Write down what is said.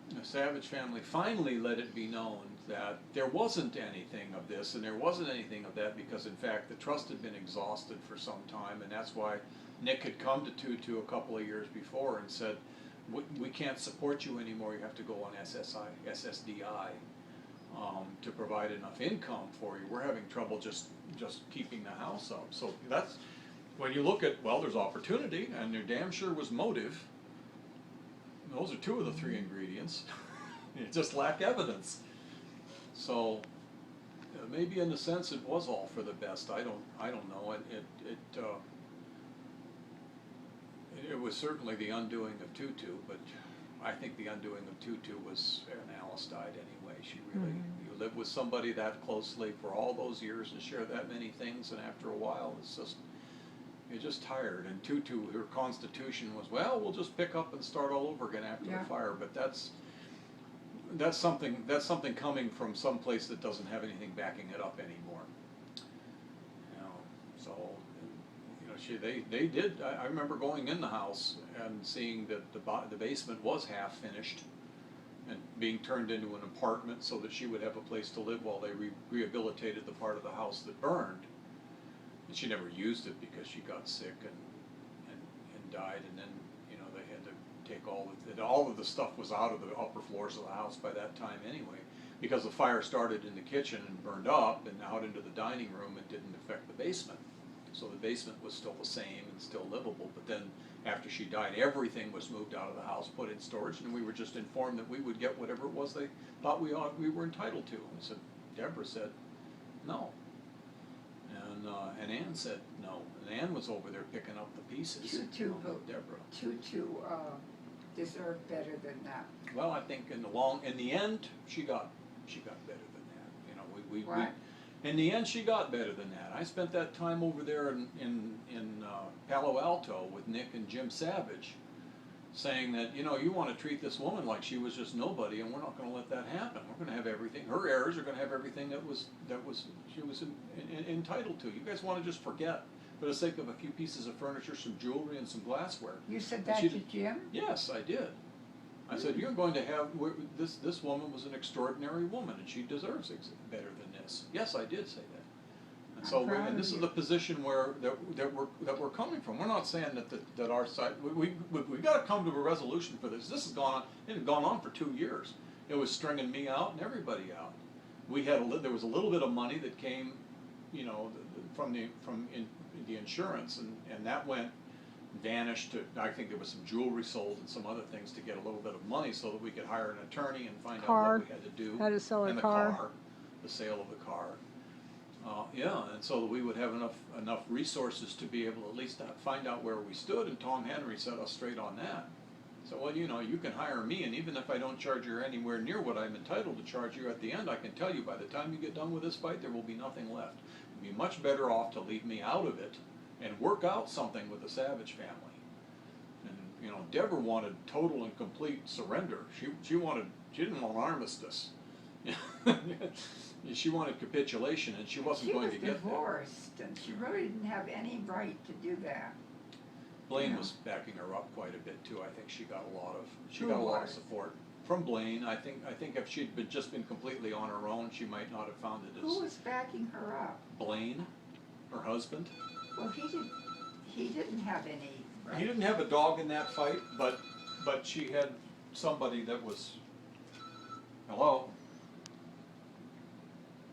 The Savage family finally let it be known that there wasn't anything of this and there wasn't anything of that, because in fact the trust had been exhausted for some time, and that's why Nick had come to Tutu a couple of years before and said, we can't support you anymore, you have to go on SSDI to provide enough income for you. We're having trouble just keeping the house up. So that's, when you look at, well, there's opportunity and there damn sure was motive. Those are two of the three ingredients. You just lack evidence. So maybe in a sense it was all for the best. I don't know. It was certainly the undoing of Tutu, but I think the undoing of Tutu was, and Alice died anyway. She really, you live with somebody that closely for all those years and share that many things, and after a while it's just, you're just tired. And Tutu, her constitution was, well, we'll just pick up and start all over again after the fire. But that's something coming from some place that doesn't have anything backing it up anymore. You know, so you know, they did. I remember going in the house and seeing that the basement was half finished and being turned into an apartment so that she would have a place to live while they rehabilitated the part of the house that burned. And she never used it because she got sick and died, and then, you know, they had to take all of the stuff was out of the upper floors of the house by that time anyway, because the fire started in the kitchen and burned up and out into the dining room. It didn't affect the basement. So the basement was still the same and still livable, but then after she died, everything was moved out of the house, put in storage, and we were just informed that we would get whatever it was they thought we were entitled to. And so Deborah said, no. And Ann said no. And Ann was over there picking up the pieces. Deborah. Tutu deserved better than that. Well, I think in the end, she got better than that. You know, in the end, she got better than that. I spent that time over there in Palo Alto with Nick and Jim Savage, saying that, you know, you want to treat this woman like she was just nobody, and we're not going to let that happen. We're going to have everything. Her heirs are going to have everything that she was entitled to. You guys want to just forget, for the sake of a few pieces of furniture, some jewelry, and some glassware. You said that to Jim? Yes, I did. I said, you're going to have, this woman was an extraordinary woman, and she deserves better than this. Yes, I did say that. And so, and this is the position that we're coming from. We're not saying that our side, we got to come to a resolution for this. This has gone on. It had gone on for 2 years. It was stringing me out and everybody out. There was a little bit of money that came, you know, from the insurance, and that vanished. I think there was some jewelry sold and some other things to get a little bit of money so that we could hire an attorney and find out what we had to do. How to sell a car. The sale of the car. Yeah, and so that we would have enough resources to be able to at least find out where we stood, and Tom Henry set us straight on that. So, well, you know, you can hire me, and even if I don't charge you anywhere near what I'm entitled to charge you at the end, I can tell you by the time you get done with this fight, there will be nothing left. You'd be much better off to leave me out of it and work out something with the Savage family. And, you know, Deborah wanted total and complete surrender. She didn't want armistice. She wanted capitulation, and she wasn't going to get that. She was divorced, and she really didn't have any right to do that. Blaine was backing her up quite a bit too. I think she got a lot of support from Blaine. I think if she'd just been completely on her own, she might not have found it as. Who was backing her up? Blaine, her husband. Well, he didn't have any right. He didn't have a dog in that fight, but she had somebody that was